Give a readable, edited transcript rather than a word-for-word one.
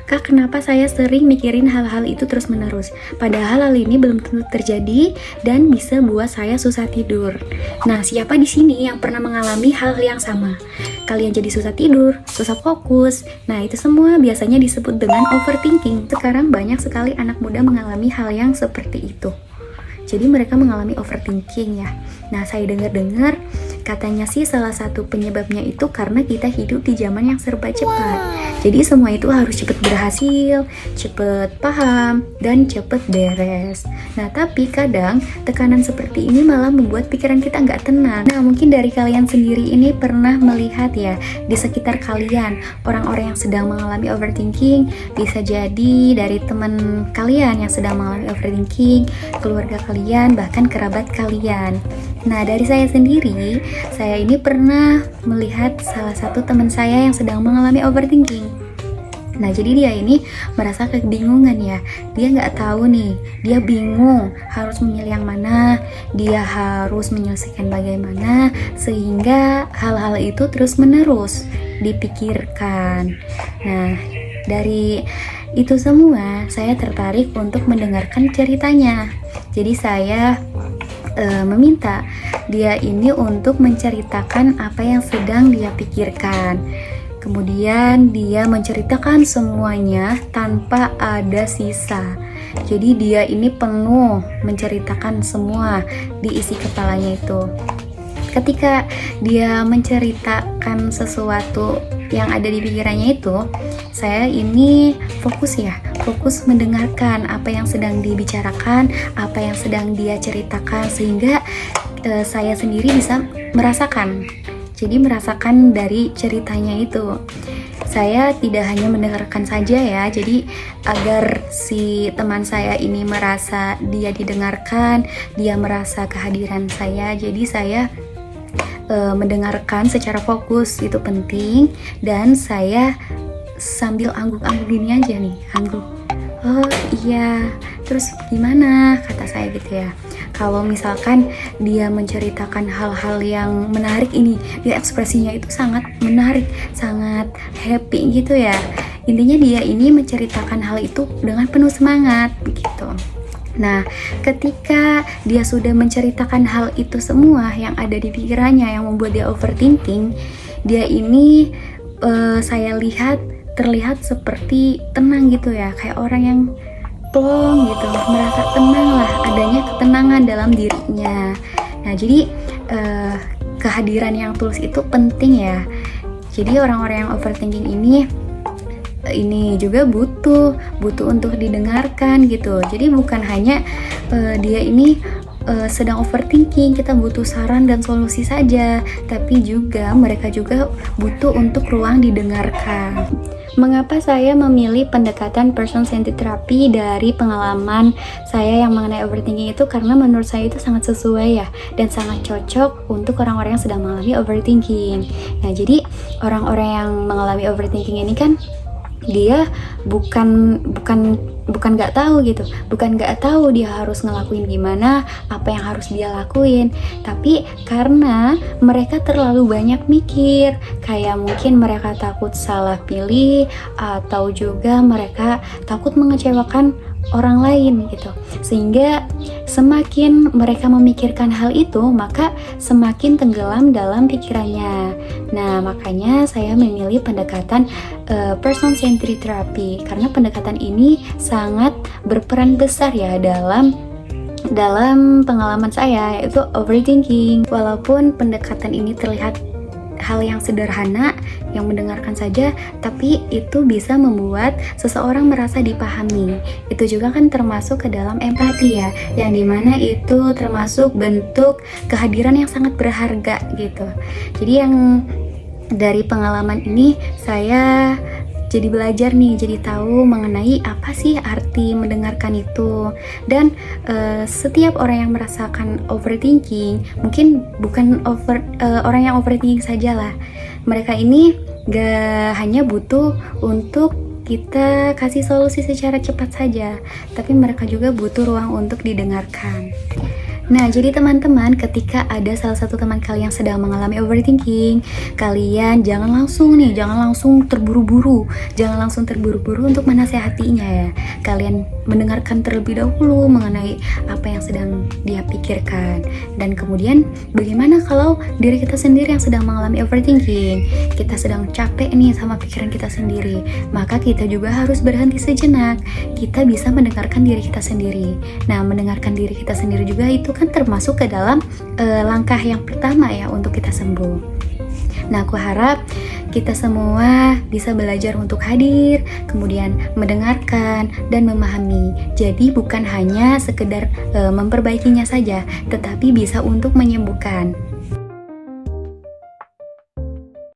Kak, kenapa saya sering mikirin hal-hal itu terus-menerus? Padahal hal ini belum tentu terjadi dan bisa buat saya susah tidur. Nah, siapa di sini yang pernah mengalami hal yang sama? Kalian jadi susah tidur, susah fokus. Nah, itu semua biasanya disebut dengan overthinking. Sekarang banyak sekali anak muda mengalami hal yang seperti itu. Jadi mereka mengalami overthinking ya. Nah, saya dengar-dengar katanya sih salah satu penyebabnya itu karena kita hidup di zaman yang serba cepat. Jadi semua itu harus cepat berhasil, cepat paham, dan cepat beres. Nah, tapi kadang tekanan seperti ini malah membuat pikiran kita nggak tenang. Nah, mungkin dari kalian sendiri ini pernah melihat ya, di sekitar kalian, orang-orang yang sedang mengalami overthinking, bisa jadi dari teman kalian yang sedang mengalami overthinking, keluarga kalian, bahkan kerabat kalian. Nah, dari saya sendiri, saya ini pernah melihat salah satu teman saya yang sedang mengalami overthinking. Nah, jadi dia ini merasa kebingungan ya. Dia nggak tahu nih, dia bingung harus memilih yang mana, dia harus menyelesaikan bagaimana, sehingga hal-hal itu terus-menerus dipikirkan. Nah, dari itu semua, saya tertarik untuk mendengarkan ceritanya. Jadi saya meminta dia ini untuk menceritakan apa yang sedang dia pikirkan. Kemudian dia menceritakan semuanya tanpa ada sisa. Jadi dia ini penuh menceritakan semua di isi kepalanya itu. Ketika dia menceritakan sesuatu yang ada di pikirannya itu, saya ini fokus mendengarkan apa yang sedang dibicarakan, apa yang sedang dia ceritakan, sehingga saya sendiri bisa merasakan. Jadi merasakan dari ceritanya itu. Saya tidak hanya mendengarkan saja ya, jadi agar si teman saya ini merasa dia didengarkan, dia merasa kehadiran saya, jadi saya mendengarkan secara fokus itu penting. Dan saya sambil angguk-angguk gini aja nih, angguk. Oh iya, terus gimana? Kata saya gitu ya. Kalau misalkan dia menceritakan hal-hal yang menarik ini, dia ekspresinya itu sangat menarik, sangat happy gitu ya. Intinya dia ini menceritakan hal itu dengan penuh semangat gitu. Nah, ketika dia sudah menceritakan hal itu semua yang ada di pikirannya yang membuat dia overthinking, dia ini saya lihat terlihat seperti tenang gitu ya, kayak orang yang plong gitu, merasa tenang lah, adanya ketenangan dalam dirinya. Nah, jadi kehadiran yang tulus itu penting ya. Jadi orang-orang yang overthinking ini juga butuh untuk didengarkan gitu. Jadi bukan hanya dia ini sedang overthinking, kita butuh saran dan solusi saja, tapi juga mereka juga butuh untuk ruang didengarkan. Mengapa saya memilih pendekatan person-centered therapy dari pengalaman saya yang mengenai overthinking itu? Karena menurut saya itu sangat sesuai ya, dan sangat cocok untuk orang-orang yang sedang mengalami overthinking. Nah, jadi orang-orang yang mengalami overthinking ini kan dia bukan nggak tahu gitu, bukan nggak tahu dia harus ngelakuin gimana, apa yang harus dia lakuin, tapi karena mereka terlalu banyak mikir, kayak mungkin mereka takut salah pilih, atau juga mereka takut mengecewakan orang lain gitu, sehingga semakin mereka memikirkan hal itu, maka semakin tenggelam dalam pikirannya. Nah, makanya saya memilih pendekatan person-centered therapy, karena pendekatan ini sangat berperan besar ya dalam pengalaman saya, yaitu overthinking. Walaupun pendekatan ini terlihat hal yang sederhana, yang mendengarkan saja, tapi itu bisa membuat seseorang merasa dipahami. Itu juga kan termasuk ke dalam empati ya, yang dimana itu termasuk bentuk kehadiran yang sangat berharga gitu. Jadi yang dari pengalaman ini saya jadi belajar nih, jadi tahu mengenai apa sih arti mendengarkan itu. Dan setiap orang yang merasakan overthinking, mungkin bukan orang yang overthinking saja lah, mereka ini gak hanya butuh untuk kita kasih solusi secara cepat saja, tapi mereka juga butuh ruang untuk didengarkan. Nah, jadi teman-teman, ketika ada salah satu teman kalian yang sedang mengalami overthinking, kalian jangan langsung terburu-buru, untuk menasehatinya ya. Kalian mendengarkan terlebih dahulu mengenai apa yang sedang dia pikirkan. Dan kemudian, bagaimana kalau diri kita sendiri yang sedang mengalami overthinking? Kita sedang capek nih sama pikiran kita sendiri, maka kita juga harus berhenti sejenak. Kita bisa mendengarkan diri kita sendiri. Nah, mendengarkan diri kita sendiri juga itu kan termasuk ke dalam langkah yang pertama ya untuk kita sembuh. Nah, aku harap kita semua bisa belajar untuk hadir, kemudian mendengarkan dan memahami. Jadi bukan hanya sekedar memperbaikinya saja, tetapi bisa untuk menyembuhkan.